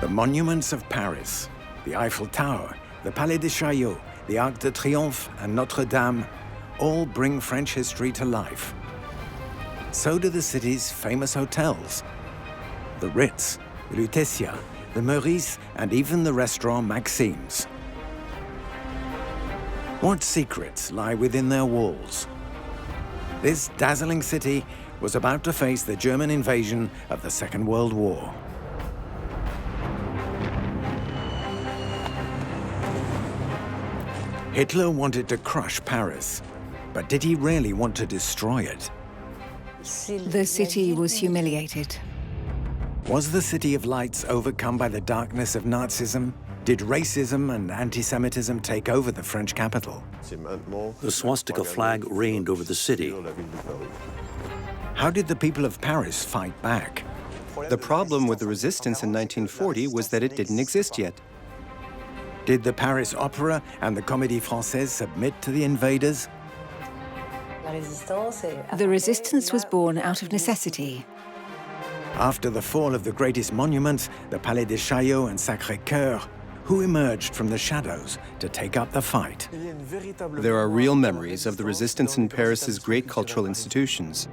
The monuments of Paris, the Eiffel Tower, the Palais de Chaillot, the Arc de Triomphe, and Notre-Dame all bring French history to life. So do the city's famous hotels, the Ritz, the Lutetia, the Meurice, and even the restaurant Maxime's. What secrets lie within their walls? This dazzling city was about to face the German invasion of the Second World War. Hitler wanted to crush Paris, but did he really want to destroy it? The city was humiliated. Was the City of Lights overcome by the darkness of Nazism? Did racism and anti-Semitism take over the French capital? The swastika flag reigned over the city. How did the people of Paris fight back? The problem with the resistance in 1940 was that it didn't exist yet. Did the Paris Opera and the Comédie Française submit to the invaders? The resistance was born out of necessity. After the fall of the greatest monuments, the Palais de Chaillot and Sacré-Cœur, who emerged from the shadows to take up the fight? There are real memories of the resistance in Paris's great cultural institutions.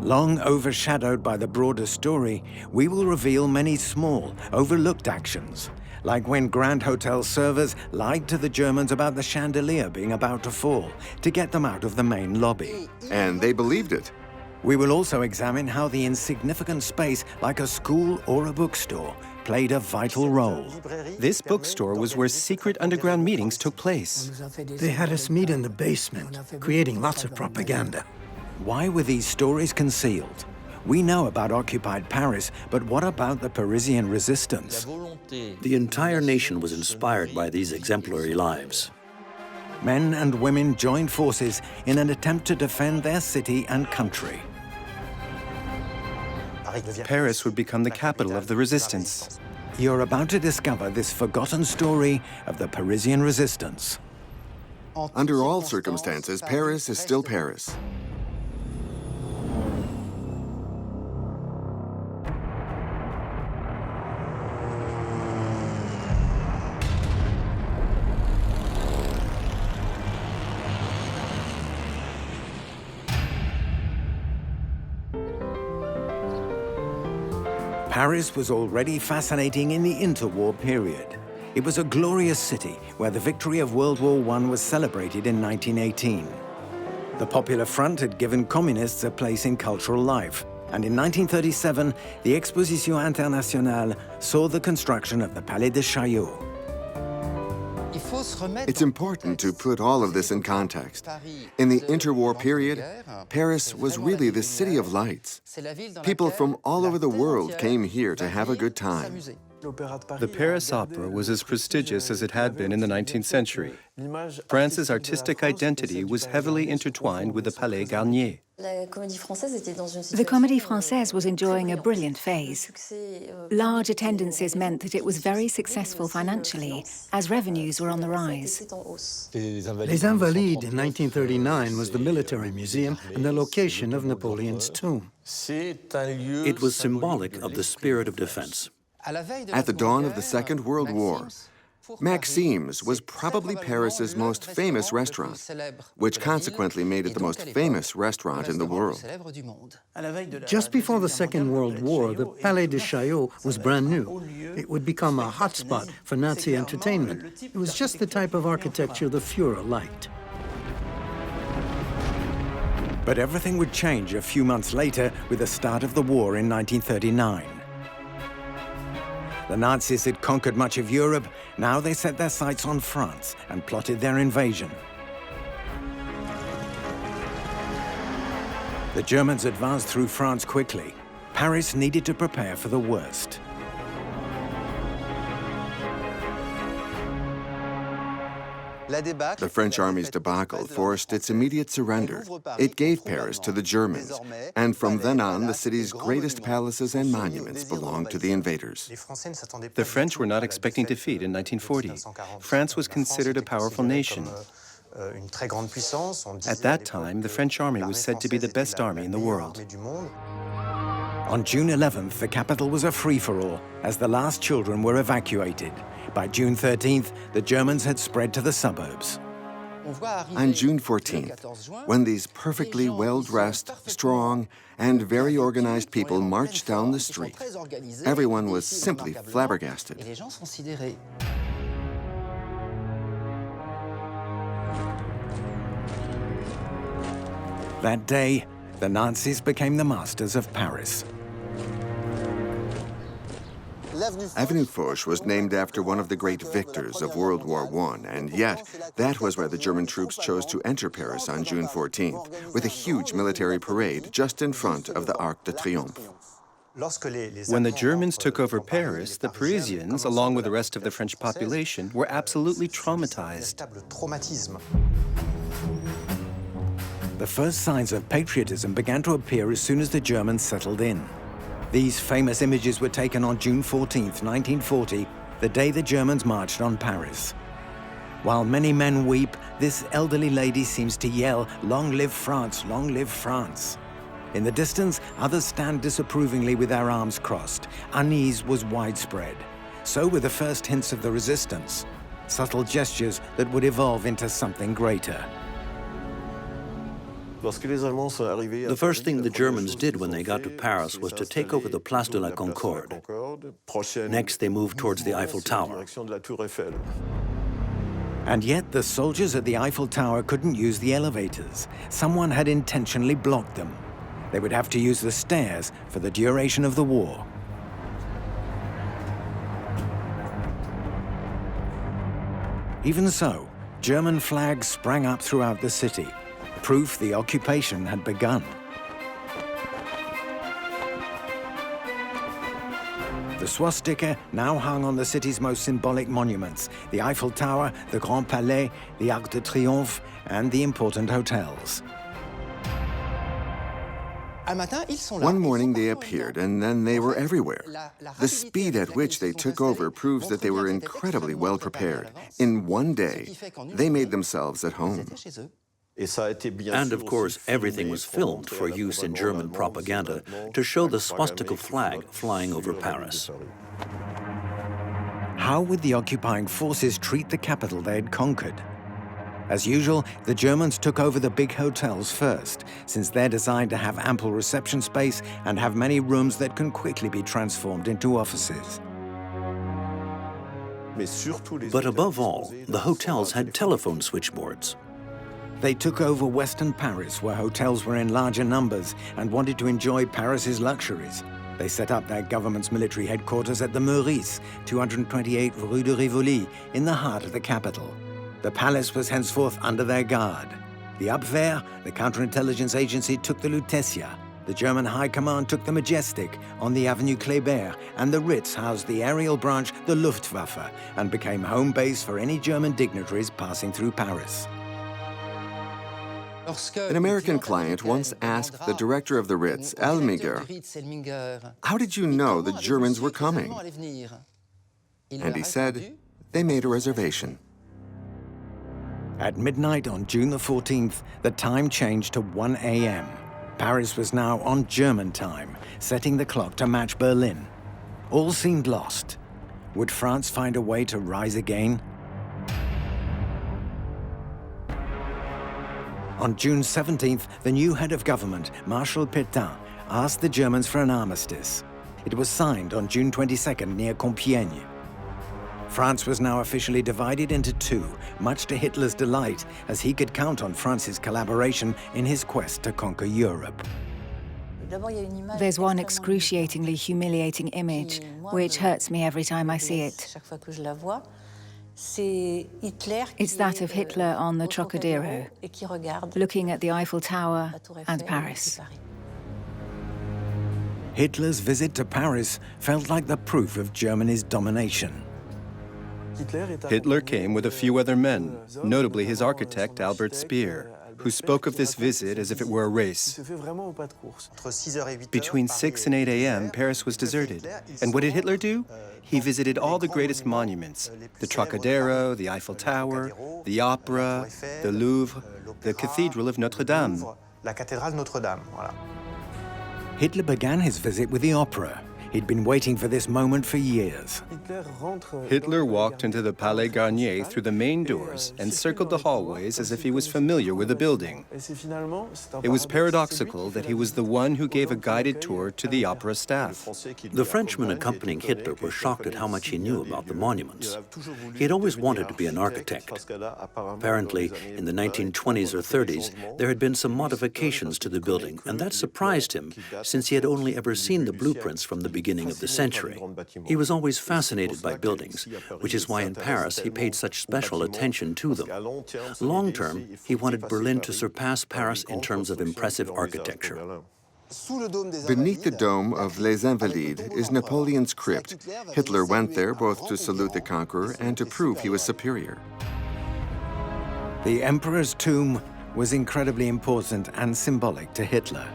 Long overshadowed by the broader story, we will reveal many small, overlooked actions, like when Grand Hotel servers lied to the Germans about the chandelier being about to fall to get them out of the main lobby. And they believed it. We will also examine how the insignificant space, like a school or a bookstore, played a vital role. This bookstore was where secret underground meetings took place. They had us meet in the basement, creating lots of propaganda. Why were these stories concealed? We know about occupied Paris, but what about the Parisian resistance? The entire nation was inspired by these exemplary lives. Men and women joined forces in an attempt to defend their city and country. Paris would become the capital of the resistance. You're about to discover this forgotten story of the Parisian resistance. Under all circumstances, Paris is still Paris. Paris was already fascinating in the interwar period. It was a glorious city where the victory of World War I was celebrated in 1918. The Popular Front had given communists a place in cultural life, and in 1937, the Exposition Internationale saw the construction of the Palais de Chaillot. It's important to put all of this in context. In the interwar period, Paris was really the city of lights. People from all over the world came here to have a good time. The Paris Opera was as prestigious as it had been in the 19th century. France's artistic identity was heavily intertwined with the Palais Garnier. The Comédie Française was enjoying a brilliant phase. Large attendances meant that it was very successful financially, as revenues were on the rise. Les Invalides in 1939 was the military museum and the location of Napoleon's tomb. It was symbolic of the spirit of defense. At the dawn of the Second World War, Maxime's was probably Paris's most famous restaurant, which consequently made it the most famous restaurant in the world. Just before the Second World War, the Palais de Chaillot was brand new. It would become a hotspot for Nazi entertainment. It was just the type of architecture the Führer liked. But everything would change a few months later with the start of the war in 1939. The Nazis had conquered much of Europe. Now they set their sights on France and plotted their invasion. The Germans advanced through France quickly. Paris needed to prepare for the worst. The French army's debacle forced its immediate surrender. It gave Paris to the Germans, and from then on, the city's greatest palaces and monuments belonged to the invaders. The French were not expecting defeat in 1940. France was considered a powerful nation. At that time, the French army was said to be the best army in the world. On June 11th, the capital was a free-for-all as the last children were evacuated. By June 13th, the Germans had spread to the suburbs. On June 14th, when these perfectly well-dressed, strong, and very organized people marched down the street, everyone was simply flabbergasted. That day, the Nazis became the masters of Paris. Avenue Foch was named after one of the great victors of World War I, and yet that was where the German troops chose to enter Paris on June 14th, with a huge military parade just in front of the Arc de Triomphe. When the Germans took over Paris, the Parisians, along with the rest of the French population, were absolutely traumatized. The first signs of patriotism began to appear as soon as the Germans settled in. These famous images were taken on June 14th, 1940, the day the Germans marched on Paris. While many men weep, this elderly lady seems to yell, "Long live France, long live France." In the distance, others stand disapprovingly with their arms crossed. Unease was widespread. So were the first hints of the resistance, subtle gestures that would evolve into something greater. The first thing the Germans did when they got to Paris was to take over the Place de la Concorde. Next, they moved towards the Eiffel Tower. And yet, the soldiers at the Eiffel Tower couldn't use the elevators. Someone had intentionally blocked them. They would have to use the stairs for the duration of the war. Even so, German flags sprang up throughout the city, proof the occupation had begun. The swastika now hung on the city's most symbolic monuments, the Eiffel Tower, the Grand Palais, the Arc de Triomphe, and the important hotels. One morning they appeared, and then they were everywhere. The speed at which they took over proves that they were incredibly well prepared. In one day, they made themselves at home. And of course, everything was filmed for use in German propaganda to show the swastika flag flying over Paris. How would the occupying forces treat the capital they had conquered? As usual, the Germans took over the big hotels first, since they're designed to have ample reception space and have many rooms that can quickly be transformed into offices. But above all, the hotels had telephone switchboards. They took over Western Paris, where hotels were in larger numbers and wanted to enjoy Paris's luxuries. They set up their government's military headquarters at the Meurice, 228 Rue de Rivoli, in the heart of the capital. The palace was henceforth under their guard. The Abwehr, the counterintelligence agency, took the Lutetia. The German High Command took the Majestic on the Avenue Kléber, and the Ritz housed the aerial branch, the Luftwaffe, and became home base for any German dignitaries passing through Paris. An American client once asked the director of the Ritz, Elmiger, "How did you know the Germans were coming?" And he said, "They made a reservation." At midnight on June the 14th, the time changed to 1 a.m. Paris was now on German time, setting the clock to match Berlin. All seemed lost. Would France find a way to rise again? On June 17th, the new head of government, Marshal Pétain, asked the Germans for an armistice. It was signed on June 22nd near Compiègne. France was now officially divided into two, much to Hitler's delight, as he could count on France's collaboration in his quest to conquer Europe. There's one excruciatingly humiliating image, which hurts me every time I see it. It's that of Hitler on the Trocadero, looking at the Eiffel Tower and Paris. Hitler's visit to Paris felt like the proof of Germany's domination. Hitler came with a few other men, notably his architect Albert Speer, who spoke of this visit as if it were a race. Between 6 and 8 a.m., Paris was deserted. And what did Hitler do? He visited all the greatest monuments, the Trocadero, the Eiffel Tower, the Opera, the Louvre, the Cathedral of Notre-Dame. Hitler began his visit with the opera. He'd been waiting for this moment for years. Hitler walked into the Palais Garnier through the main doors and circled the hallways as if he was familiar with the building. It was paradoxical that he was the one who gave a guided tour to the opera staff. The Frenchmen accompanying Hitler were shocked at how much he knew about the monuments. He had always wanted to be an architect. Apparently, in the 1920s or 30s, there had been some modifications to the building, and that surprised him, since he had only ever seen the blueprints from the beginning of the century. He was always fascinated by buildings, which is why in Paris he paid such special attention to them. Long term, he wanted Berlin to surpass Paris in terms of impressive architecture. Beneath the dome of Les Invalides is Napoleon's crypt. Hitler went there both to salute the conqueror and to prove he was superior. The emperor's tomb was incredibly important and symbolic to Hitler.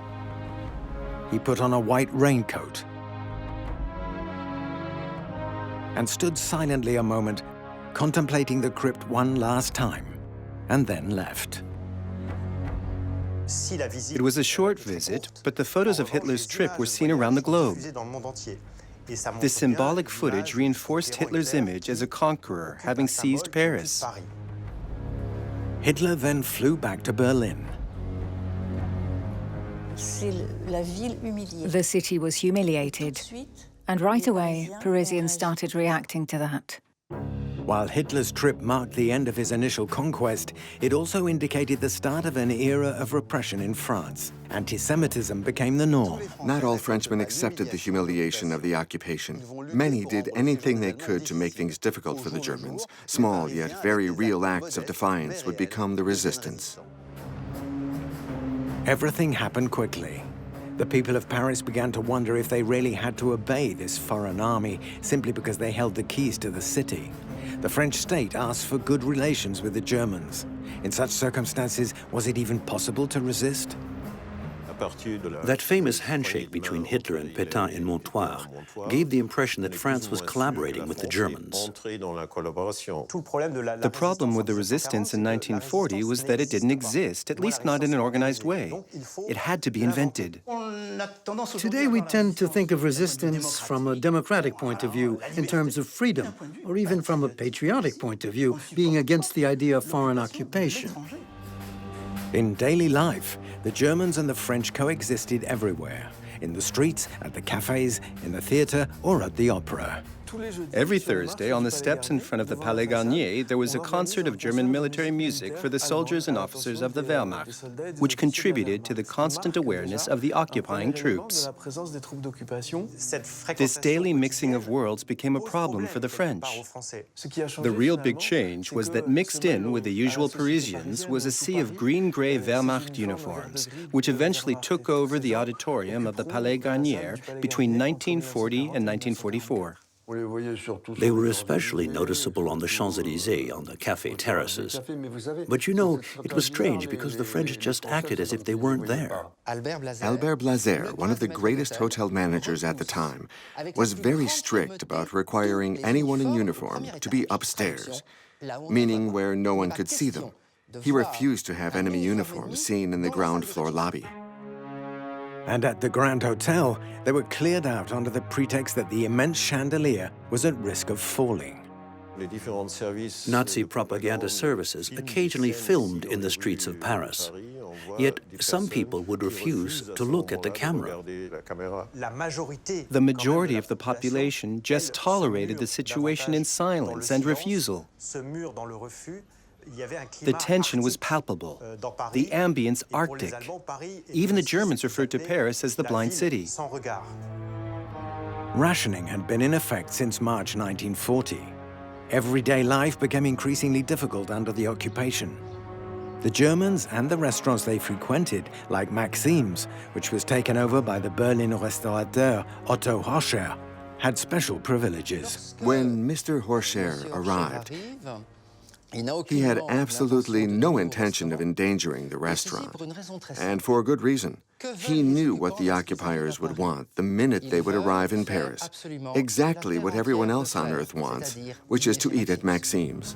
He put on a white raincoat and stood silently a moment, contemplating the crypt one last time, and then left. It was a short visit, but the photos of Hitler's trip were seen around the globe. This symbolic footage reinforced Hitler's image as a conqueror, having seized Paris. Hitler then flew back to Berlin. The city was humiliated, and right away, Parisians started reacting to that. While Hitler's trip marked the end of his initial conquest, it also indicated the start of an era of repression in France. Anti-Semitism became the norm. Not all Frenchmen accepted the humiliation of the occupation. Many did anything they could to make things difficult for the Germans. Small yet very real acts of defiance would become the resistance. Everything happened quickly. The people of Paris began to wonder if they really had to obey this foreign army simply because they held the keys to the city. The French state asked for good relations with the Germans. In such circumstances, was it even possible to resist? That famous handshake between Hitler and Pétain in Montoire gave the impression that France was collaborating with the Germans. The problem with the resistance in 1940 was that it didn't exist, at least not in an organized way. It had to be invented. Today we tend to think of resistance from a democratic point of view, in terms of freedom, or even from a patriotic point of view, being against the idea of foreign occupation. In daily life, the Germans and the French coexisted everywhere, in the streets, at the cafes, in the theater, or at the opera. Every Thursday, on the steps in front of the Palais Garnier, there was a concert of German military music for the soldiers and officers of the Wehrmacht, which contributed to the constant awareness of the occupying troops. This daily mixing of worlds became a problem for the French. The real big change was that mixed in with the usual Parisians was a sea of green-gray Wehrmacht uniforms, which eventually took over the auditorium of the Palais Garnier between 1940 and 1944. They were especially noticeable on the Champs-Élysées, on the café terraces. But you know, it was strange because the French just acted as if they weren't there. Albert Blazer, one of the greatest hotel managers at the time, was very strict about requiring anyone in uniform to be upstairs, meaning where no one could see them. He refused to have enemy uniforms seen in the ground floor lobby. And at the Grand Hotel, they were cleared out under the pretext that the immense chandelier was at risk of falling. Nazi propaganda services occasionally filmed in the streets of Paris. Yet some people would refuse to look at the camera. The majority of the population just tolerated the situation in silence and refusal. The tension was palpable, the ambience arctic. Even the Germans referred to Paris as the blind city. Rationing had been in effect since March 1940. Everyday life became increasingly difficult under the occupation. The Germans and the restaurants they frequented, like Maxime's, which was taken over by the Berlin restaurateur Otto Horscher, had special privileges. When Mr. Horscher arrived, he had absolutely no intention of endangering the restaurant, and for a good reason. He knew what the occupiers would want the minute they would arrive in Paris, exactly what everyone else on earth wants, which is to eat at Maxime's.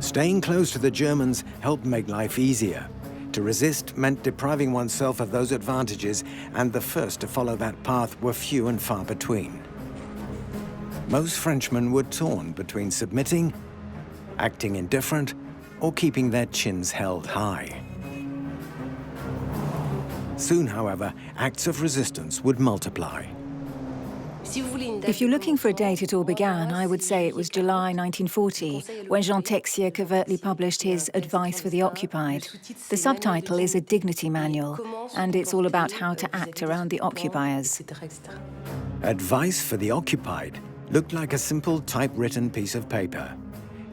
Staying close to the Germans helped make life easier. To resist meant depriving oneself of those advantages, and the first to follow that path were few and far between. Most Frenchmen were torn between submitting, acting indifferent, or keeping their chins held high. Soon, however, acts of resistance would multiply. If you're looking for a date it all began, I would say it was July 1940, when Jean Texier covertly published his Advice for the Occupied. The subtitle is a dignity manual, and it's all about how to act around the occupiers. Advice for the Occupied looked like a simple typewritten piece of paper.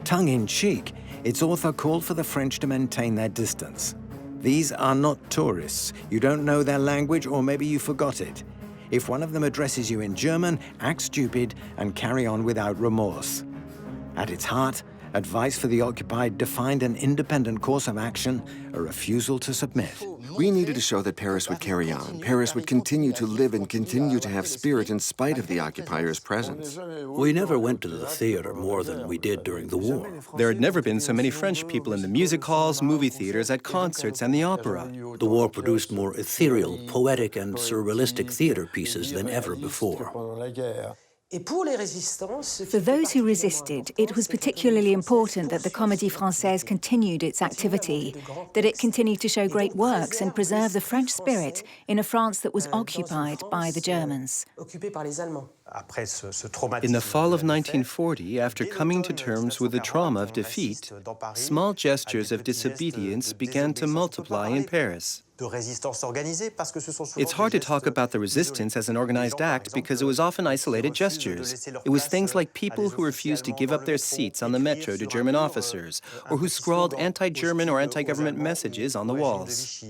Tongue-in-cheek, its author called for the French to maintain their distance. These are not tourists. You don't know their language, or maybe you forgot it. If one of them addresses you in German, act stupid and carry on without remorse. At its heart, Advice for the Occupied defined an independent course of action, a refusal to submit. We needed to show that Paris would carry on. Paris would continue to live and continue to have spirit in spite of the occupiers' presence. We never went to the theater more than we did during the war. There had never been so many French people in the music halls, movie theaters, at concerts, and the opera. The war produced more ethereal, poetic, and surrealistic theater pieces than ever before. For those who resisted, it was particularly important that the Comédie Française continued its activity, that it continued to show great works and preserve the French spirit in a France that was occupied by the Germans. In the fall of 1940, after coming to terms with the trauma of defeat, small gestures of disobedience began to multiply in Paris. It's hard to talk about the resistance as an organized act because it was often isolated gestures. It was things like people who refused to give up their seats on the metro to German officers, or who scrawled anti-German or anti-government messages on the walls.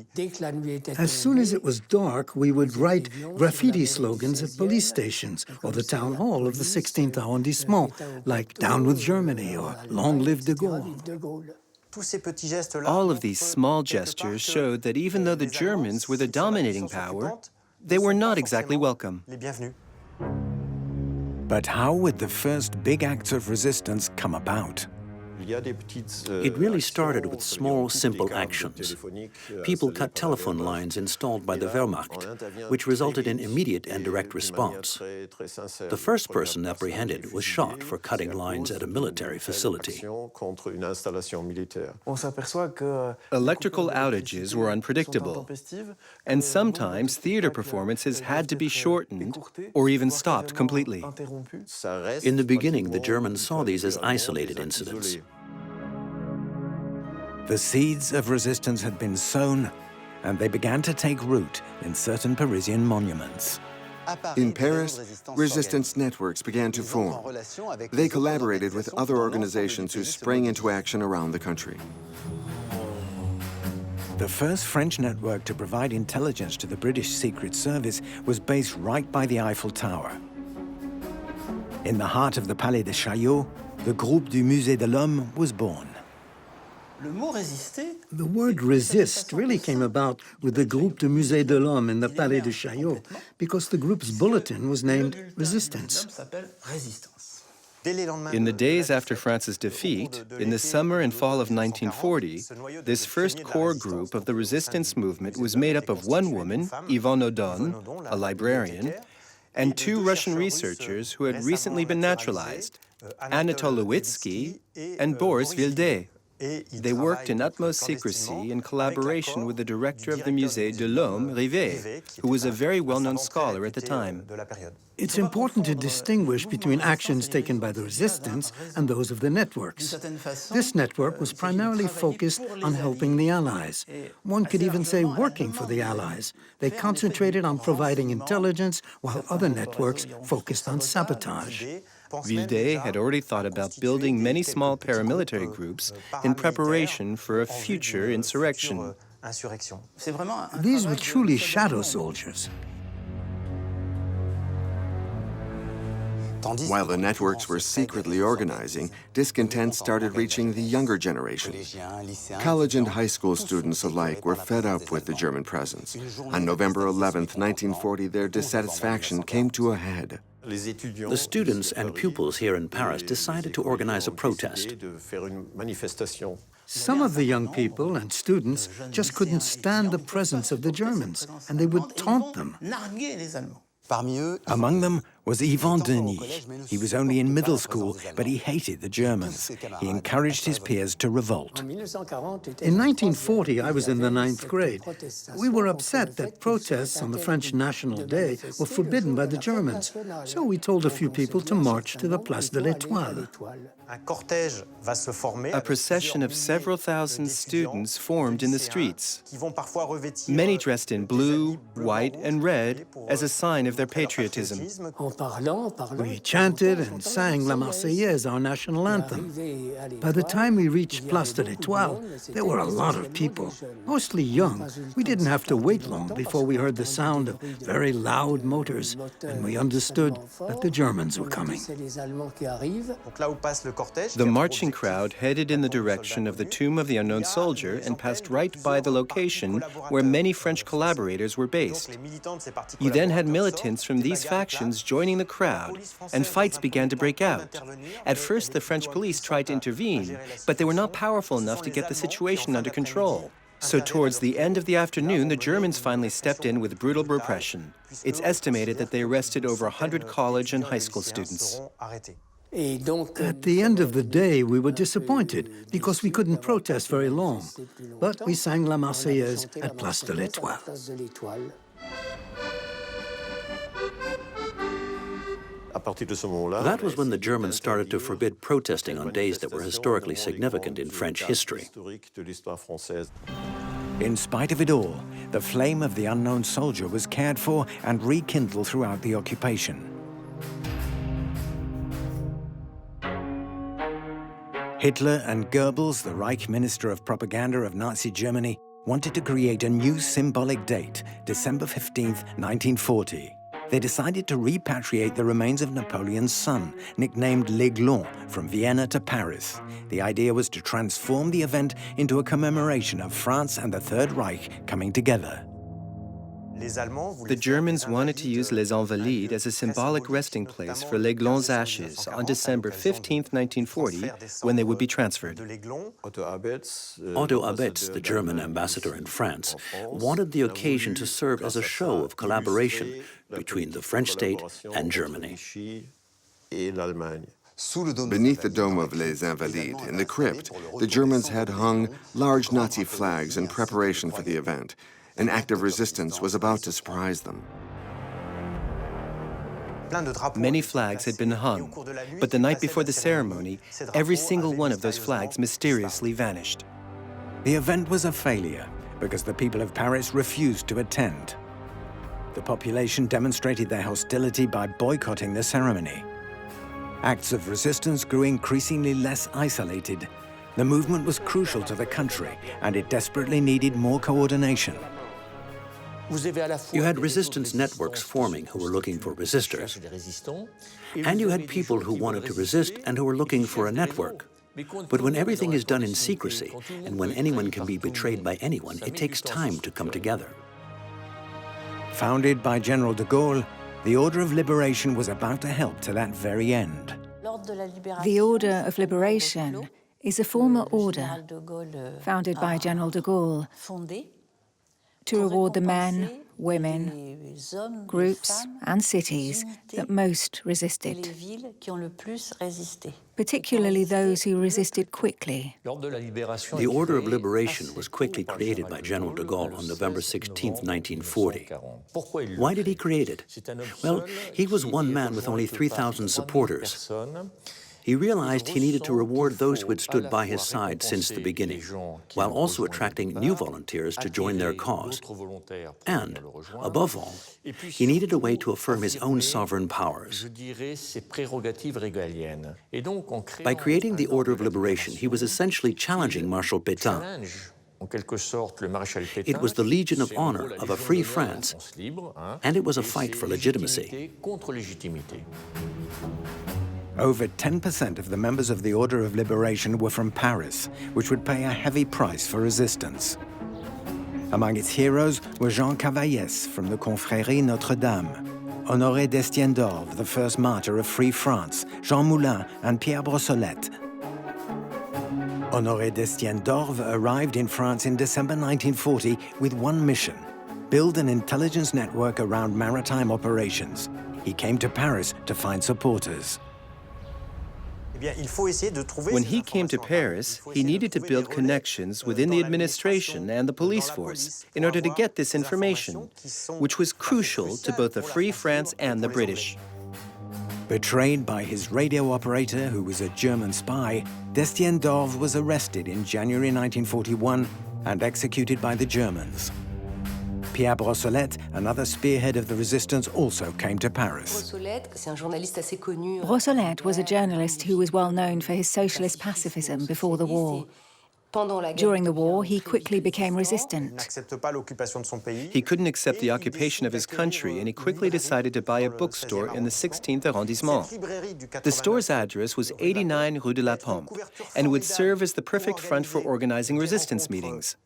As soon as it was dark, we would write graffiti slogans at police stations or the town hall of the 16th arrondissement, like "Down with Germany" or "Long live de Gaulle." All of these small gestures showed that even though the Germans were the dominating power, they were not exactly welcome. But how would the first big acts of resistance come about? It really started with small, simple actions. People cut telephone lines installed by the Wehrmacht, which resulted in immediate and direct response. The first person apprehended was shot for cutting lines at a military facility. Electrical outages were unpredictable, and sometimes theater performances had to be shortened or even stopped completely. In the beginning, the Germans saw these as isolated incidents. The seeds of resistance had been sown, and they began to take root in certain Parisian monuments. In Paris, resistance networks began to form. They collaborated with other organizations who sprang into action around the country. The first French network to provide intelligence to the British Secret Service was based right by the Eiffel Tower. In the heart of the Palais de Chaillot, the Groupe du Musée de l'Homme was born. The word resist really came about with the Groupe du Musée de l'Homme in the Palais de Chaillot because the group's bulletin was named Resistance. In the days after France's defeat, in the summer and fall of 1940, this first core group of the resistance movement was made up of one woman, Yvonne Odon, a librarian, and two Russian researchers who had recently been naturalized, Anatole Lewitsky and Boris Vilde. They worked in utmost secrecy in collaboration with the director of the Musée de l'Homme, Rivet, who was a very well-known scholar at the time. It's important to distinguish between actions taken by the resistance and those of the networks. This network was primarily focused on helping the Allies. One could even say working for the Allies. They concentrated on providing intelligence, while other networks focused on sabotage. Vilde had already thought about building many small paramilitary groups in preparation for a future insurrection. These were truly shadow soldiers. While the networks were secretly organizing, discontent started reaching the younger generation. College and high school students alike were fed up with the German presence. On November 11, 1940, their dissatisfaction came to a head. The students and pupils here in Paris decided to organize a protest. Some of the young people and students just couldn't stand the presence of the Germans, and they would taunt them. Among them was Yvan Denis. He was only in middle school, but he hated the Germans. He encouraged his peers to revolt. In 1940, I was in the 9th grade. We were upset that protests on the French National Day were forbidden by the Germans, so we told a few people to march to the Place de l'Étoile. A procession of several thousand students formed in the streets, many dressed in blue, white, and red as a sign of their patriotism. We chanted and sang La Marseillaise, our national anthem. By the time we reached Place de l'Étoile, there were a lot of people, mostly young. We didn't have to wait long before we heard the sound of very loud motors, and we understood that the Germans were coming. The marching crowd headed in the direction of the tomb of the unknown soldier and passed right by the location where many French collaborators were based. You then had militants from these factions joining the crowd, and fights began to break out. At first, the French police tried to intervene, but they were not powerful enough to get the situation under control. So towards the end of the afternoon, the Germans finally stepped in with brutal repression. It's estimated that they arrested over 100 college and high school students. At the end of the day, we were disappointed because we couldn't protest very long. But we sang La Marseillaise at Place de l'Étoile. That was when the Germans started to forbid protesting on days that were historically significant in French history. In spite of it all, the flame of the unknown soldier was cared for and rekindled throughout the occupation. Hitler and Goebbels, the Reich Minister of Propaganda of Nazi Germany, wanted to create a new symbolic date, December 15th, 1940. They decided to repatriate the remains of Napoleon's son, nicknamed l'Aiglon, from Vienna to Paris. The idea was to transform the event into a commemoration of France and the Third Reich coming together. The Germans wanted to use Les Invalides as a symbolic resting place for l'Aiglon's ashes on December 15, 1940, when they would be transferred. Otto Abetz, the German ambassador in France, wanted the occasion to serve as a show of collaboration between the French state and Germany. Beneath the dome of Les Invalides, in the crypt, the Germans had hung large Nazi flags in preparation for the event. An act of resistance was about to surprise them. Many flags had been hung, but the night before the ceremony, every single one of those flags mysteriously vanished. The event was a failure because the people of Paris refused to attend. The population demonstrated their hostility by boycotting the ceremony. Acts of resistance grew increasingly less isolated. The movement was crucial to the country, and it desperately needed more coordination. You had resistance networks forming who were looking for resistors, and you had people who wanted to resist and who were looking for a network. But when everything is done in secrecy, and when anyone can be betrayed by anyone, it takes time to come together. Founded by General de Gaulle, the Order of Liberation was about to help to that very end. The Order of Liberation is a former order founded by General de Gaulle to reward the men, women, groups and cities that most resisted, particularly those who resisted quickly. The Order of Liberation was quickly created by General de Gaulle on November 16, 1940. Why did he create it? Well, he was one man with only 3,000 supporters. He realized he needed to reward those who had stood by his side since the beginning, while also attracting new volunteers to join their cause. And, above all, he needed a way to affirm his own sovereign powers. By creating the Order of Liberation, he was essentially challenging Marshal Pétain. It was the Legion of Honor of a free France, and it was a fight for legitimacy. Over 10% of the members of the Order of Liberation were from Paris, which would pay a heavy price for resistance. Among its heroes were Jean Cavaillés from the Confrérie Notre-Dame, Honoré d'Estienne d'Orve, the first martyr of Free France, Jean Moulin and Pierre Brossolette. Honoré d'Estienne d'Orve arrived in France in December 1940 with one mission: build an intelligence network around maritime operations. He came to Paris to find supporters. When he came to Paris, he needed to build connections within the administration and the police force in order to get this information, which was crucial to both the Free France and the British. Betrayed by his radio operator, who was a German spy, d'Estienne d'Orve was arrested in January 1941 and executed by the Germans. Pierre Brossolette, another spearhead of the resistance, also came to Paris. Brossolette was a journalist who was well known for his socialist pacifism before the war. During the war, he quickly became resistant. He couldn't accept the occupation of his country, and he quickly decided to buy a bookstore in the 16th arrondissement. The store's address was 89 Rue de la Pompe, and would serve as the perfect front for organizing resistance meetings.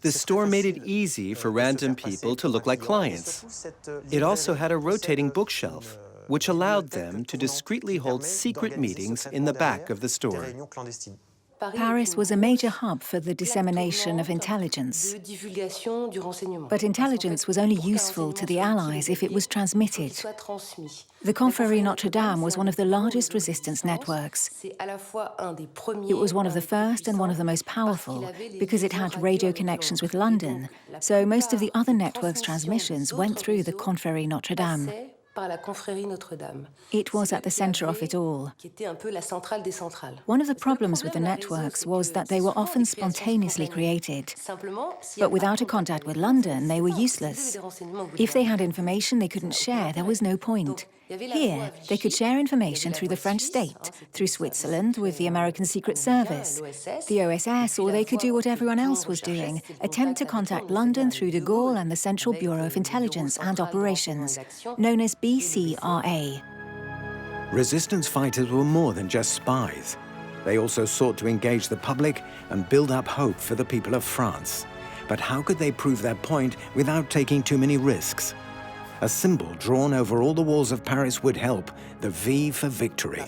The store made it easy for random people to look like clients. It also had a rotating bookshelf, which allowed them to discreetly hold secret meetings in the back of the store. Paris was a major hub for the dissemination of intelligence. But intelligence was only useful to the Allies if it was transmitted. The Confrérie Notre-Dame was one of the largest resistance networks. It was one of the first and one of the most powerful because it had radio connections with London, so most of the other network's transmissions went through the Confrérie Notre-Dame. It was at the center of it all. One of the problems with the networks was that they were often spontaneously created. But without a contact with London, they were useless. If they had information they couldn't share, there was no point. Here, they could share information through the French state, through Switzerland with the American Secret Service, the OSS, or they could do what everyone else was doing, attempt to contact London through de Gaulle and the Central Bureau of Intelligence and Operations, known as BCRA. Resistance fighters were more than just spies. They also sought to engage the public and build up hope for the people of France. But how could they prove their point without taking too many risks? A symbol drawn over all the walls of Paris would help, the V for victory.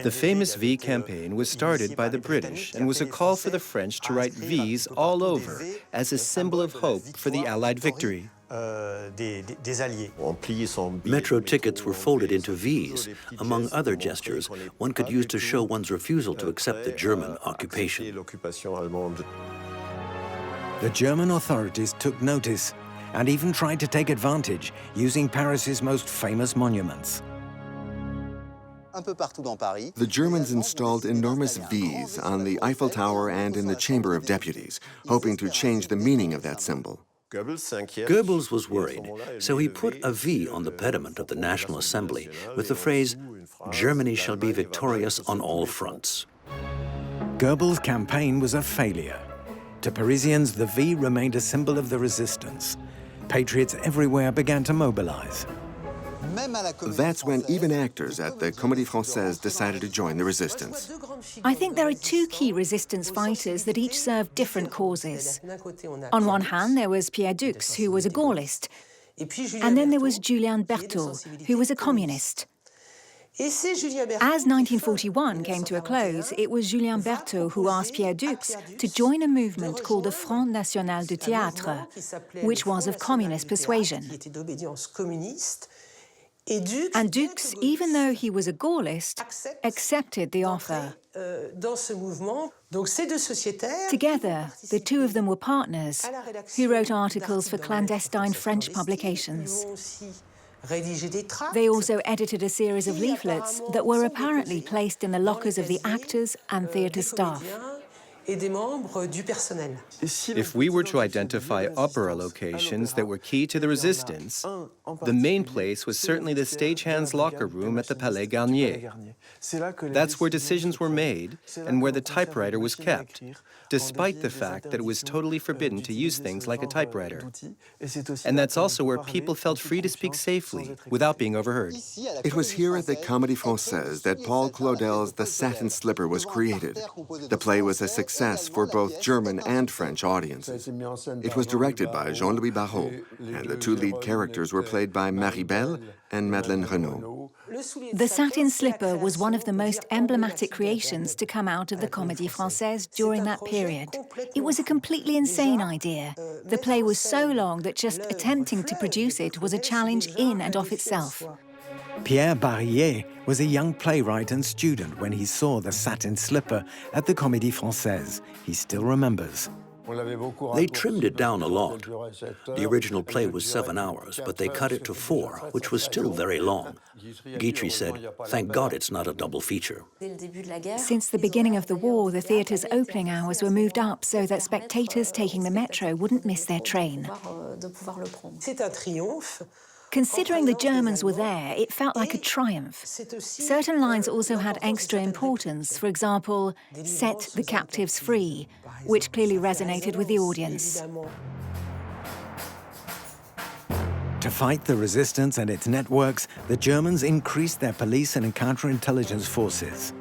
The famous V campaign was started by the British and was a call for the French to write Vs all over as a symbol of hope for the Allied victory. Metro tickets were folded into Vs, among other gestures one could use to show one's refusal to accept the German occupation. The German authorities took notice and even tried to take advantage, using Paris's most famous monuments. The Germans installed enormous Vs on the Eiffel Tower and in the Chamber of Deputies, hoping to change the meaning of that symbol. Goebbels was worried, so he put a V on the pediment of the National Assembly with the phrase, "Germany shall be victorious on all fronts." Goebbels' campaign was a failure. To Parisians, the V remained a symbol of the resistance. Patriots everywhere began to mobilize. That's when even actors at the Comédie Française decided to join the resistance. I think there are two key resistance fighters that each served different causes. On one hand, there was Pierre Dux, who was a Gaullist, and then there was Julien Berthaud, who was a communist. As 1941 came to a close, it was Julien Berthaud who asked Pierre Dux to join a movement called the Front National du Théâtre, which was of communist persuasion. And Dux, even though he was a Gaullist, accepted the offer. Together, the two of them were partners who wrote articles for clandestine French publications. They also edited a series of leaflets that were apparently placed in the lockers of the actors and theatre staff. If we were to identify opera locations that were key to the resistance, the main place was certainly the stagehand's locker room at the Palais Garnier. That's where decisions were made and where the typewriter was kept, despite the fact that it was totally forbidden to use things like a typewriter. And that's also where people felt free to speak safely without being overheard. It was here at the Comédie Française that Paul Claudel's The Satin Slipper was created. The play was a success for both German and French audiences. It was directed by Jean-Louis Barrault, and the two lead characters were played by Marie Belle and Madeleine Renaud. The satin slipper was one of the most emblematic creations to come out of the Comédie Française during that period. It was a completely insane idea. The play was so long that just attempting to produce it was a challenge in and of itself. Pierre Barrier was a young playwright and student when he saw the satin slipper at the Comédie Française. He still remembers. They trimmed it down a lot. The original play was 7 hours, but they cut it to 4, which was still very long. Guitry said, "Thank God it's not a double feature." Since the beginning of the war, the theatre's opening hours were moved up so that spectators taking the metro wouldn't miss their train. Considering the Germans were there, it felt like a triumph. Certain lines also had extra importance. For example, "Set the captives free," which clearly resonated with the audience. To fight the resistance and its networks, the Germans increased their police and counterintelligence forces.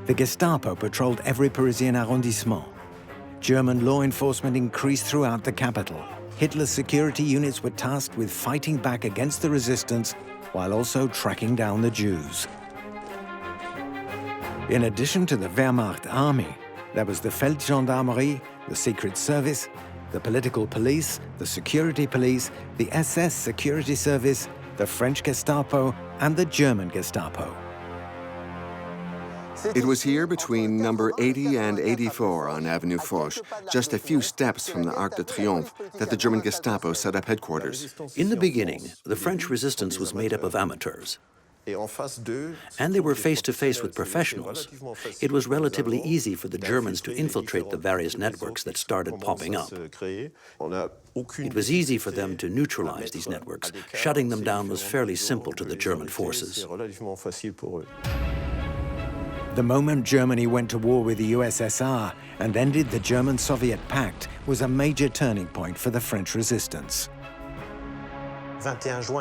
The Gestapo patrolled every Parisian arrondissement. German law enforcement increased throughout the capital. Hitler's security units were tasked with fighting back against the resistance while also tracking down the Jews. In addition to the Wehrmacht army, there was the Feldgendarmerie, the Secret Service, the political police, the security police, the SS security service, the French Gestapo, and the German Gestapo. It was here between number 80 and 84 on Avenue Foch, just a few steps from the Arc de Triomphe, that the German Gestapo set up headquarters. In the beginning, the French resistance was made up of amateurs, and they were face-to-face with professionals. It was relatively easy for the Germans to infiltrate the various networks that started popping up. It was easy for them to neutralize these networks. Shutting them down was fairly simple to the German forces. The moment Germany went to war with the USSR and ended the German-Soviet pact was a major turning point for the French resistance.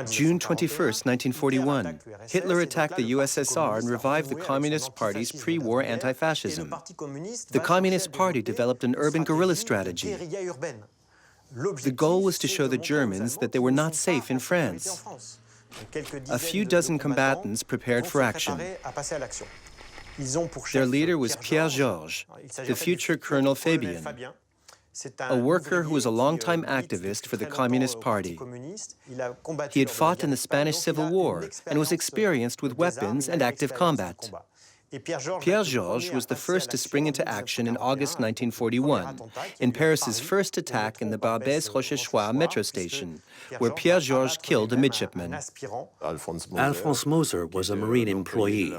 June 21, 1941, Hitler attacked the USSR and revived the Communist Party's pre-war anti-fascism. The Communist Party developed an urban guerrilla strategy. The goal was to show the Germans that they were not safe in France. A few dozen combatants prepared for action. Their leader was Pierre Georges, the future Colonel Fabien, a worker who was a longtime activist for the Communist Party. He had fought in the Spanish Civil War and was experienced with weapons and active combat. Pierre Georges was the first to spring into action in August 1941, in Paris's first attack in the Barbès-Rochechouart metro station, where Pierre Georges killed a midshipman. Alphonse Moser was a Marine employee.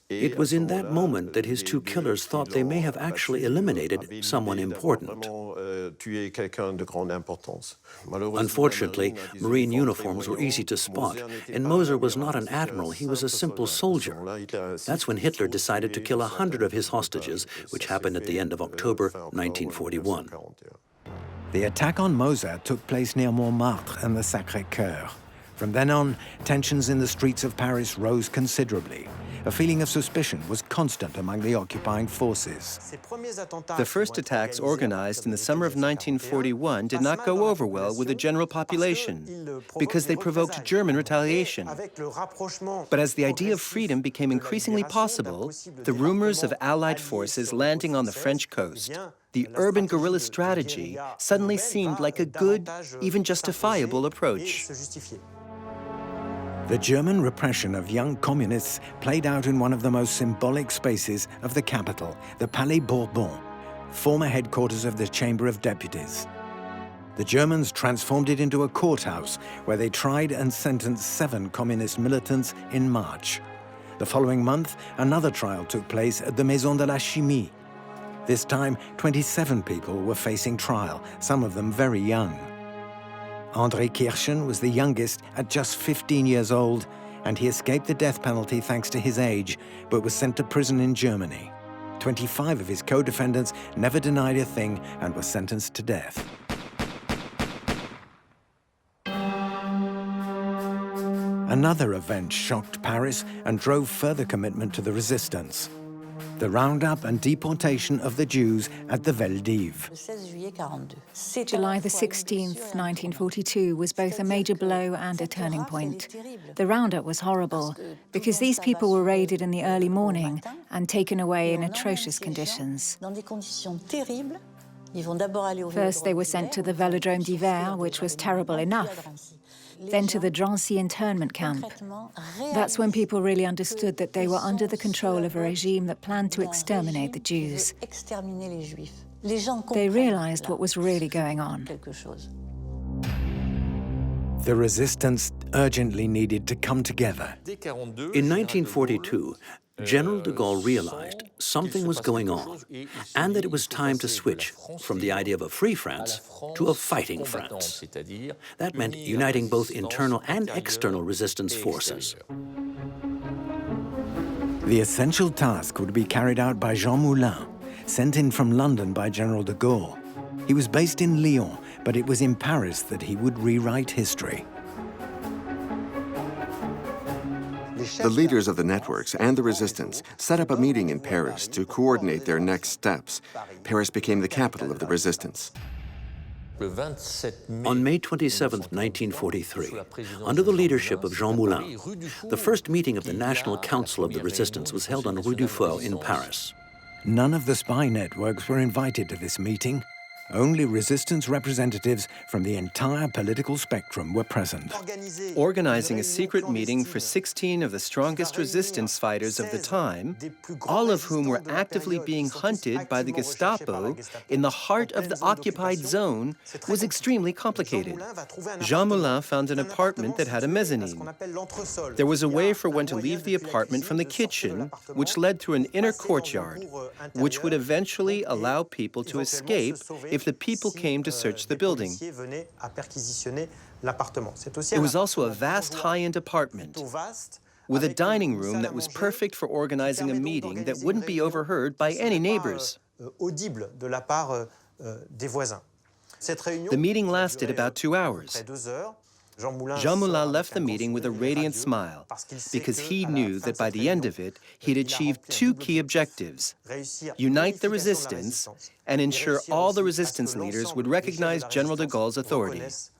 It was in that moment that his two killers thought they may have actually eliminated someone important. Unfortunately, Marine uniforms were easy to spot, and Moser was not an admiral, he was a simple soldier. That's when Hitler decided to kill 100 of his hostages, which happened at the end of October 1941. The attack on Moser took place near Montmartre and the Sacré-Cœur. From then on, tensions in the streets of Paris rose considerably. A feeling of suspicion was constant among the occupying forces. The first attacks organized in the summer of 1941 did not go over well with the general population because they provoked German retaliation. But as the idea of freedom became increasingly possible, the rumors of Allied forces landing on the French coast, the urban guerrilla strategy suddenly seemed like a good, even justifiable approach. The German repression of young communists played out in one of the most symbolic spaces of the capital, the Palais Bourbon, former headquarters of the Chamber of Deputies. The Germans transformed it into a courthouse where they tried and sentenced 7 communist militants in March. The following month, another trial took place at the Maison de la Chimie. This time, 27 people were facing trial, some of them very young. André Kirchen was the youngest at just 15 years old, and he escaped the death penalty thanks to his age, but was sent to prison in Germany. 25 of his co-defendants never denied a thing and were sentenced to death. Another event shocked Paris and drove further commitment to the resistance. the roundup and deportation of the Jews at the Veldiv. July the 16th, 1942 was both a major blow and a turning point. The roundup was horrible because these people were raided in the early morning and taken away in atrocious conditions. First, they were sent to the Velodrome d'Hiver, which was terrible enough. Then to the Drancy internment camp. That's when people really understood that they were under the control of a regime that planned to exterminate the Jews. They realized what was really going on. The resistance urgently needed to come together. In 1942, General de Gaulle realized something was going on and that it was time to switch from the idea of a free France to a fighting France. That meant uniting both internal and external resistance forces. The essential task would be carried out by Jean Moulin, sent in from London by General de Gaulle. He was based in Lyon, but it was in Paris that he would rewrite history. The leaders of the networks and the resistance set up a meeting in Paris to coordinate their next steps. Paris became the capital of the resistance. On May 27, 1943, under the leadership of Jean Moulin, the first meeting of the National Council of the Resistance was held on Rue du Fort in Paris. None of the spy networks were invited to this meeting. Only resistance representatives from the entire political spectrum were present. Organizing a secret meeting for 16 of the strongest resistance fighters of the time, all of whom were actively being hunted by the Gestapo in the heart of the occupied zone, was extremely complicated. Jean Moulin found an apartment that had a mezzanine. There was a way for one to leave the apartment from the kitchen, which led through an inner courtyard, which would eventually allow people to escape if the people came to search the building. It was also a vast high-end apartment with a dining room that was perfect for organizing a meeting that wouldn't be overheard by any neighbors. The meeting lasted about 2 hours. Jean Moulin left the meeting with a radiant smile because he knew that by the end of it, he'd achieved two key objectives: unite the resistance and ensure all the resistance leaders would recognize General de Gaulle's authority. As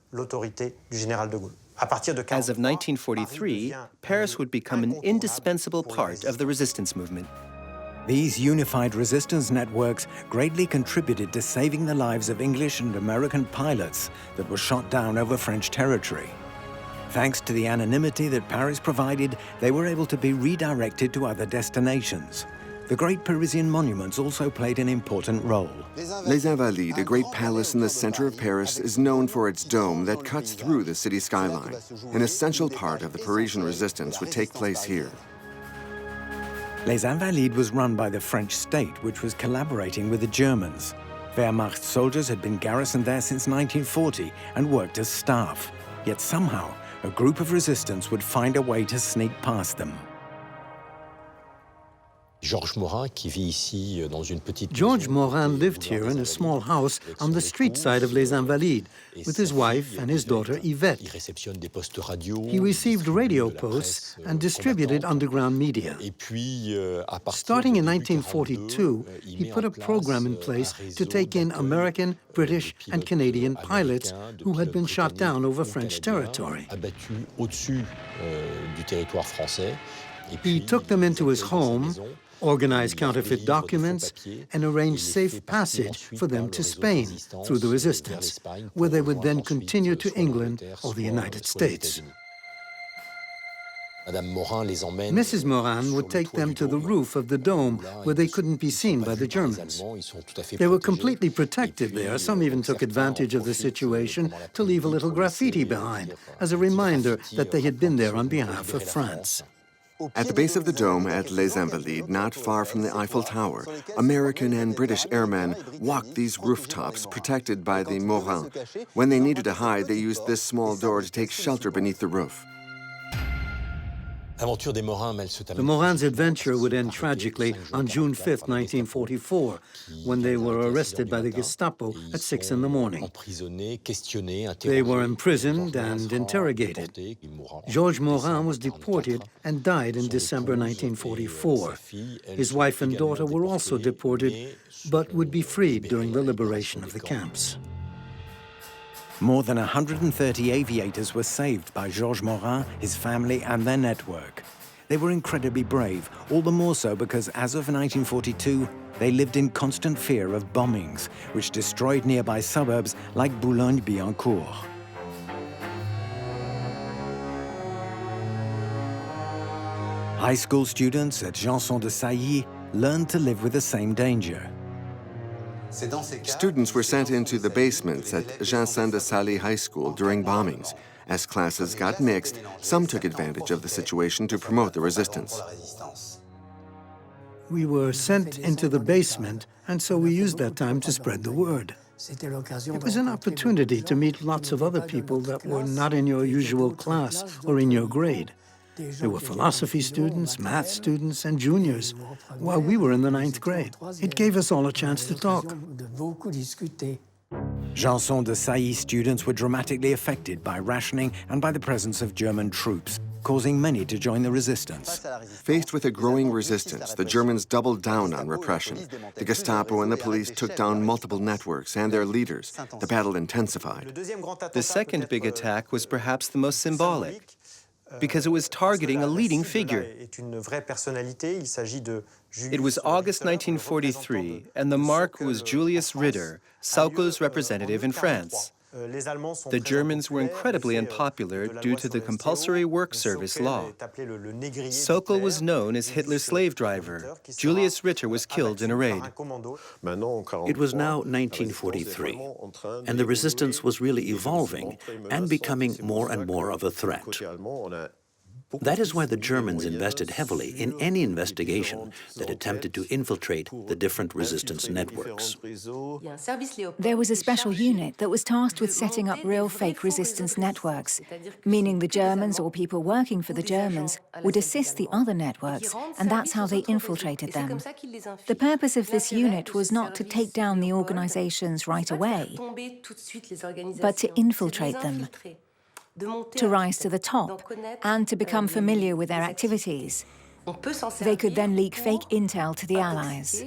of 1943, Paris would become an indispensable part of the resistance movement. These unified resistance networks greatly contributed to saving the lives of English and American pilots that were shot down over French territory. Thanks to the anonymity that Paris provided, they were able to be redirected to other destinations. The great Parisian monuments also played an important role. Les Invalides, a great palace in the center of Paris, is known for its dome that cuts through the city skyline. An essential part of the Parisian resistance would take place here. Les Invalides was run by the French state, which was collaborating with the Germans. Wehrmacht soldiers had been garrisoned there since 1940 and worked as staff. Yet somehow, a group of resistance would find a way to sneak past them. Georges Morin lived here in a small house on the street side of Les Invalides with his wife and his daughter Yvette. He received radio posts and distributed underground media. Starting in 1942, he put a program in place to take in American, British, and Canadian pilots who had been shot down over French territory. He took them into his home, organized counterfeit documents, and arranged safe passage for them to Spain through the resistance, where they would then continue to England or the United States. Mrs. Morin would take them to the roof of the dome where they couldn't be seen by the Germans. They were completely protected there. Some even took advantage of the situation to leave a little graffiti behind as a reminder that they had been there on behalf of France. At the base of the dome at Les Invalides, not far from the Eiffel Tower, American and British airmen walked these rooftops protected by the Morins. When they needed to hide, they used this small door to take shelter beneath the roof. The Morins' adventure would end tragically on June 5, 1944, when they were arrested by the Gestapo at 6 in the morning. They were imprisoned and interrogated. Georges Morin was deported and died in December 1944. His wife and daughter were also deported, but would be freed during the liberation of the camps. More than 130 aviators were saved by Georges Morin, his family, and their network. They were incredibly brave, all the more so because as of 1942, they lived in constant fear of bombings, which destroyed nearby suburbs like Boulogne-Billancourt. High school students at Janson de Sailly learned to live with the same danger. Students were sent into the basements at Janson de Sailly High School during bombings. As classes got mixed, some took advantage of the situation to promote the resistance. We were sent into the basement, and so we used that time to spread the word. It was an opportunity to meet lots of other people that were not in your usual class or in your grade. There were philosophy students, math students, and juniors, while we were in the 9th grade. It gave us all a chance to talk. Janson de Sailly students were dramatically affected by rationing and by the presence of German troops, causing many to join the resistance. Faced with a growing resistance, the Germans doubled down on repression. The Gestapo and the police took down multiple networks and their leaders. The battle intensified. The second big attack was perhaps the most symbolic, because it was targeting a leading figure. It was August 1943, and the mark was Julius Ritter, Sauckel's representative in France. The Germans were incredibly unpopular due to the compulsory work service law. Sauckel was known as Hitler's slave driver. Julius Ritter was killed in a raid. It was now 1943, and the resistance was really evolving and becoming more and more of a threat. That is why the Germans invested heavily in any investigation that attempted to infiltrate the different resistance networks. There was a special unit that was tasked with setting up real fake resistance networks, meaning the Germans or people working for the Germans would assist the other networks, and that's how they infiltrated them. The purpose of this unit was not to take down the organizations right away, but to infiltrate them, to rise to the top, and to become familiar with their activities. They could then leak fake intel to the Allies.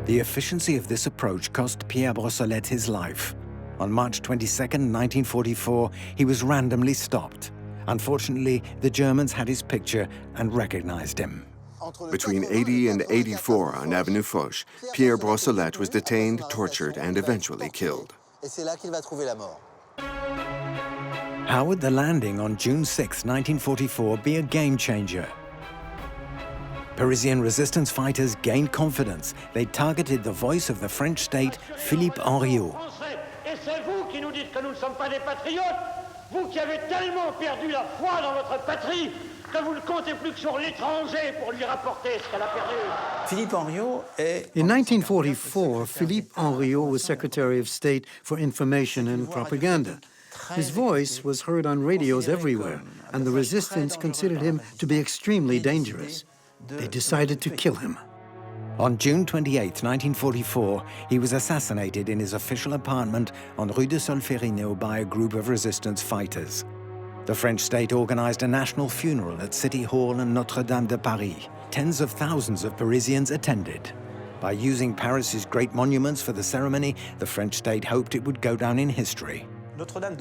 The efficiency of this approach cost Pierre Brossolette his life. On March 22, 1944, he was randomly stopped. Unfortunately, the Germans had his picture and recognized him. Between 80 and 84 on Avenue Foch, Pierre Brossolette was detained, tortured, and eventually killed. How would the landing on June 6, 1944 be a game changer? Parisian resistance fighters gained confidence. They targeted the voice of the French state, Philippe Henriot. In 1944, Philippe Henriot was Secretary of State for Information and Propaganda. His voice was heard on radios everywhere, and the resistance considered him to be extremely dangerous. They decided to kill him. On June 28, 1944, he was assassinated in his official apartment on Rue de Solferino by a group of resistance fighters. The French state organized a national funeral at City Hall and Notre-Dame de Paris. Tens of thousands of Parisians attended. By using Paris's great monuments for the ceremony, the French state hoped it would go down in history.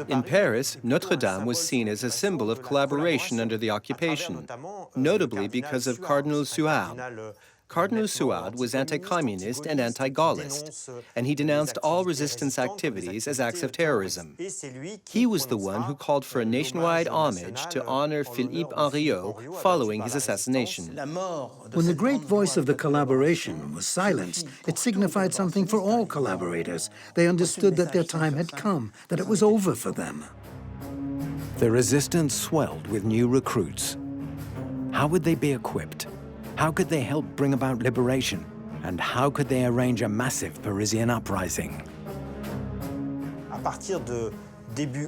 In Paris, Notre-Dame was seen as a symbol of collaboration under the occupation, notably because of Cardinal Suard. Cardinal Suard was anti-communist and anti-Gaullist, and he denounced all resistance activities as acts of terrorism. He was the one who called for a nationwide homage to honor Philippe Henriot following his assassination. When the great voice of the collaboration was silenced, it signified something for all collaborators. They understood that their time had come, that it was over for them. The resistance swelled with new recruits. How would they be equipped? How could they help bring about liberation? And how could they arrange a massive Parisian uprising?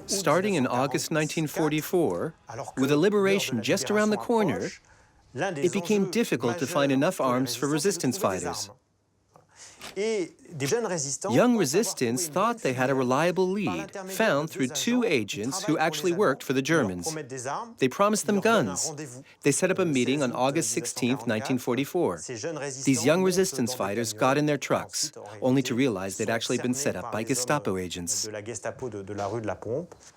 Starting in August 1944, with the liberation just around the corner, it became difficult to find enough arms for resistance fighters. Young resistance thought they had a reliable lead, found through two agents who actually worked for the Germans. They promised them guns. They set up a meeting on August 16, 1944. These young resistance fighters got in their trucks, only to realize they'd actually been set up by Gestapo agents.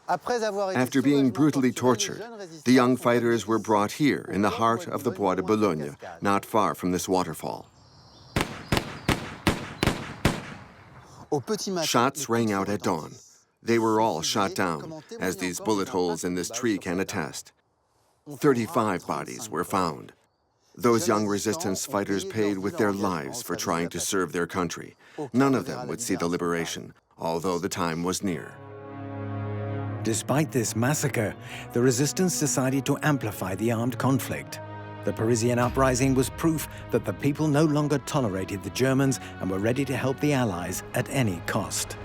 After being brutally tortured, the young fighters were brought here in the heart of the Bois de Boulogne, not far from this waterfall. Shots rang out at dawn. They were all shot down, as these bullet holes in this tree can attest. 35 bodies were found. Those young resistance fighters paid with their lives for trying to serve their country. None of them would see the liberation, although the time was near. Despite this massacre, the resistance decided to amplify the armed conflict. The Parisian uprising was proof that the people no longer tolerated the Germans and were ready to help the Allies at any cost.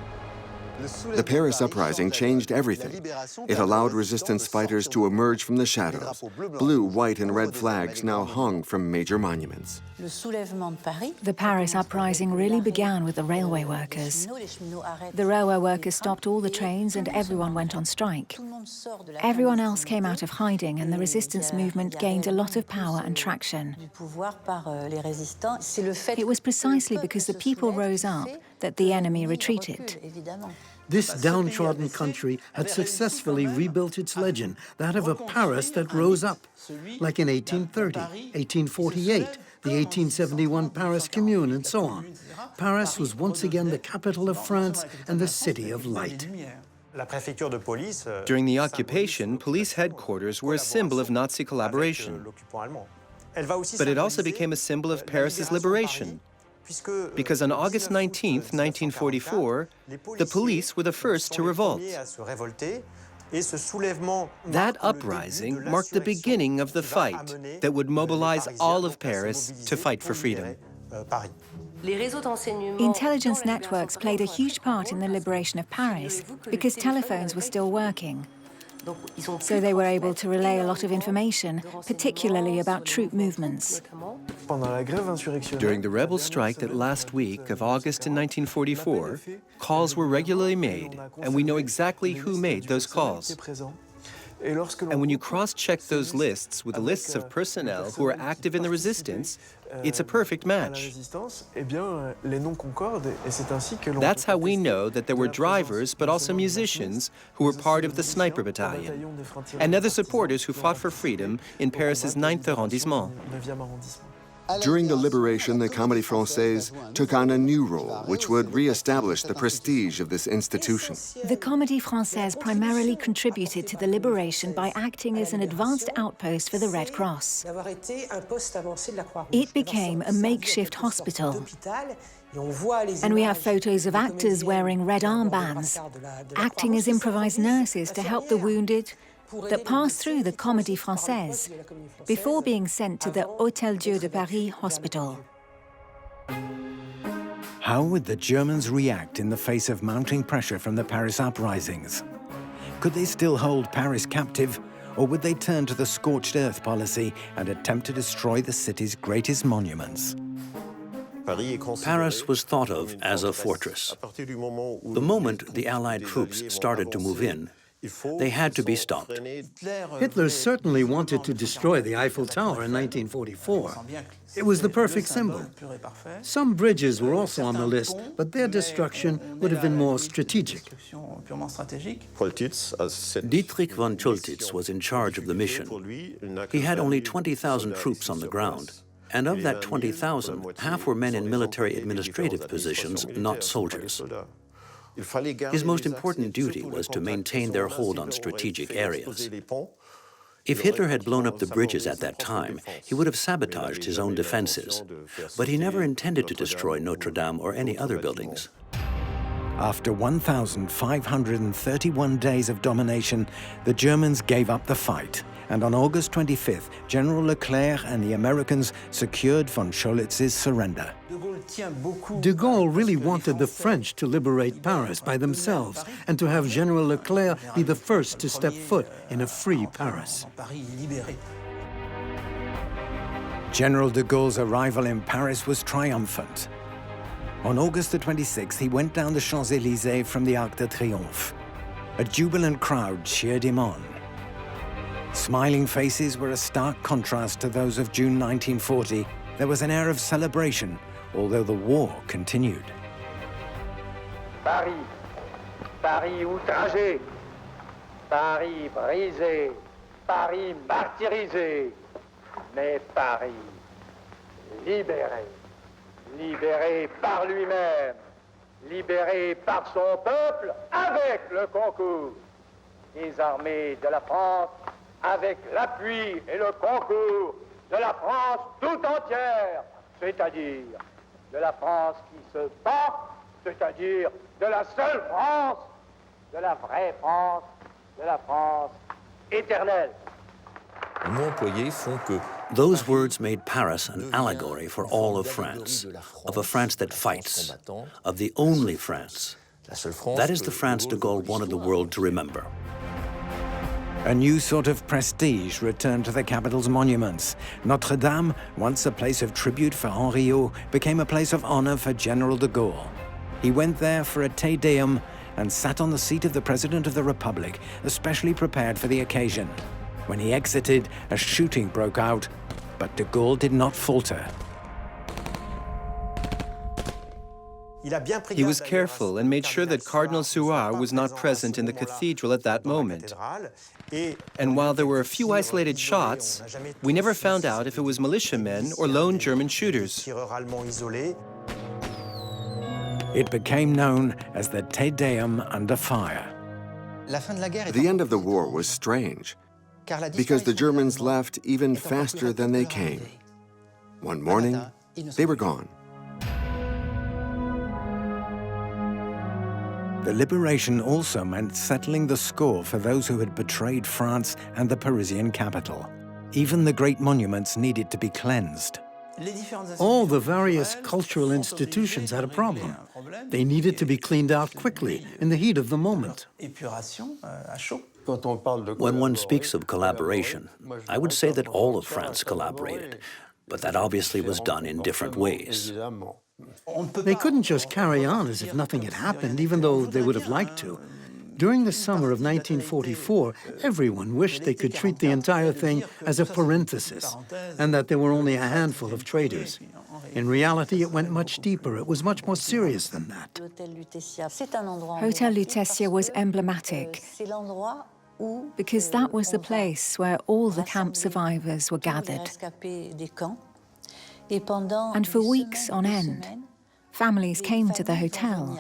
The Paris uprising changed everything. It allowed resistance fighters to emerge from the shadows. Blue, white, and red flags now hung from major monuments. The Paris uprising really began with the railway workers. The railway workers stopped all the trains and everyone went on strike. Everyone else came out of hiding and the resistance movement gained a lot of power and traction. It was precisely because the people rose up that the enemy retreated. This downtrodden country had successfully rebuilt its legend, that of a Paris that rose up, like in 1830, 1848, the 1871 Paris Commune, and so on. Paris was once again the capital of France and the city of light. During the occupation, police headquarters were a symbol of Nazi collaboration. But it also became a symbol of Paris's liberation, because on August 19, 1944, the police were the first to revolt. That uprising marked the beginning of the fight that would mobilize all of Paris to fight for freedom. Intelligence networks played a huge part in the liberation of Paris because telephones were still working. So they were able to relay a lot of information, particularly about troop movements. During the rebel strike that last week of August in 1944, calls were regularly made, and we know exactly who made those calls. And when you cross-check those lists with the lists of personnel who are active in the resistance, it's a perfect match. That's how we know that there were drivers, but also musicians who were part of the Sniper Battalion, and other supporters who fought for freedom in Paris's 9th arrondissement. During the liberation, the Comédie Française took on a new role, which would re-establish the prestige of this institution. The Comédie Française primarily contributed to the liberation by acting as an advanced outpost for the Red Cross. It became a makeshift hospital. And we have photos of actors wearing red armbands, acting as improvised nurses to help the wounded, that passed through the Comédie Française before being sent to the Hôtel Dieu de Paris hospital. How would the Germans react in the face of mounting pressure from the Paris uprisings? Could they still hold Paris captive, or would they turn to the scorched earth policy and attempt to destroy the city's greatest monuments? Paris was thought of as a fortress. The moment the Allied troops started to move in, they had to be stopped. Hitler certainly wanted to destroy the Eiffel Tower in 1944. It was the perfect symbol. Some bridges were also on the list, but their destruction would have been more strategic. Dietrich von Schultitz was in charge of the mission. He had only 20,000 troops on the ground. And of that 20,000, half were men in military administrative positions, not soldiers. His most important duty was to maintain their hold on strategic areas. If Hitler had blown up the bridges at that time, he would have sabotaged his own defenses. But he never intended to destroy Notre-Dame or any other buildings. After 1,531 days of domination, the Germans gave up the fight and on August 25th, General Leclerc and the Americans secured von Scholitz's surrender. De Gaulle really wanted the French to liberate Paris by themselves and to have General Leclerc be the first to step foot in a free Paris. General de Gaulle's arrival in Paris was triumphant. On August the 26th, he went down the Champs-Élysées from the Arc de Triomphe. A jubilant crowd cheered him on. Smiling faces were a stark contrast to those of June 1940. There was an air of celebration, although the war continued. Paris, Paris outragé, Paris brisé, Paris martyrisé, mais Paris libéré, libéré par lui-même, libéré par son peuple avec le concours des armées de la France, avec l'appui et le concours de la France tout entière, c'est-à-dire de la France qui se bat, c'est-à-dire de la seule France, de la vraie France, de la France éternelle. Those words made Paris an allegory for all of France, of a France that fights, of the only France. That is the France de Gaulle wanted the world to remember. A new sort of prestige returned to the capital's monuments. Notre-Dame, once a place of tribute for Henriot, became a place of honor for General de Gaulle. He went there for a Te Deum and sat on the seat of the President of the Republic, especially prepared for the occasion. When he exited, a shooting broke out, but de Gaulle did not falter. He was careful and made sure that Cardinal Suard was not present in the cathedral at that moment. And while there were a few isolated shots, we never found out if it was militiamen or lone German shooters. It became known as the Te Deum under fire. The end of the war was strange, because the Germans left even faster than they came. One morning, they were gone. The liberation also meant settling the score for those who had betrayed France and the Parisian capital. Even the great monuments needed to be cleansed. All the various cultural institutions had a problem. They needed to be cleaned out quickly, in the heat of the moment. When one speaks of collaboration, I would say that all of France collaborated, but that obviously was done in different ways. They couldn't just carry on as if nothing had happened, even though they would have liked to. During the summer of 1944, everyone wished they could treat the entire thing as a parenthesis, and that there were only a handful of traitors. In reality, it went much deeper. It was much more serious than that. Hotel Lutetia was emblematic because that was the place where all the camp survivors were gathered. And for weeks on end, families came to the hotel,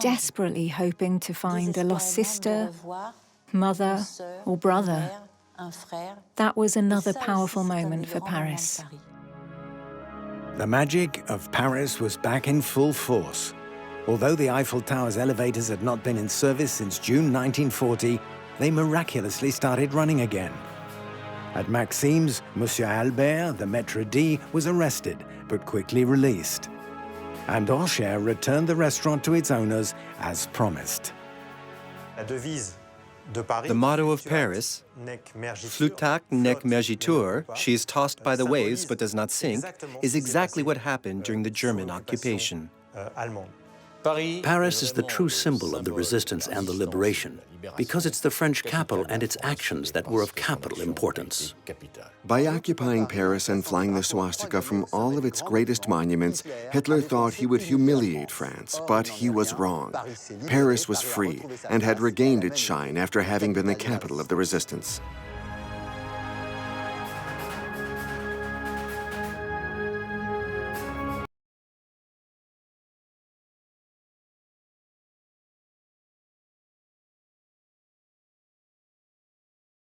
desperately hoping to find a lost sister, mother, or brother. That was another powerful moment for Paris. The magic of Paris was back in full force. Although the Eiffel Tower's elevators had not been in service since June 1940, they miraculously started running again. At Maxime's, Monsieur Albert, the maître d', was arrested, but quickly released. And Orcher returned the restaurant to its owners as promised. The motto of Paris, Flutac nec mergitur, she is tossed by the waves but does not sink, is exactly what happened during the German occupation. Paris is the true symbol of the resistance and the liberation, because it's the French capital and its actions that were of capital importance. By occupying Paris and flying the swastika from all of its greatest monuments, Hitler thought he would humiliate France, but he was wrong. Paris was free and had regained its shine after having been the capital of the resistance.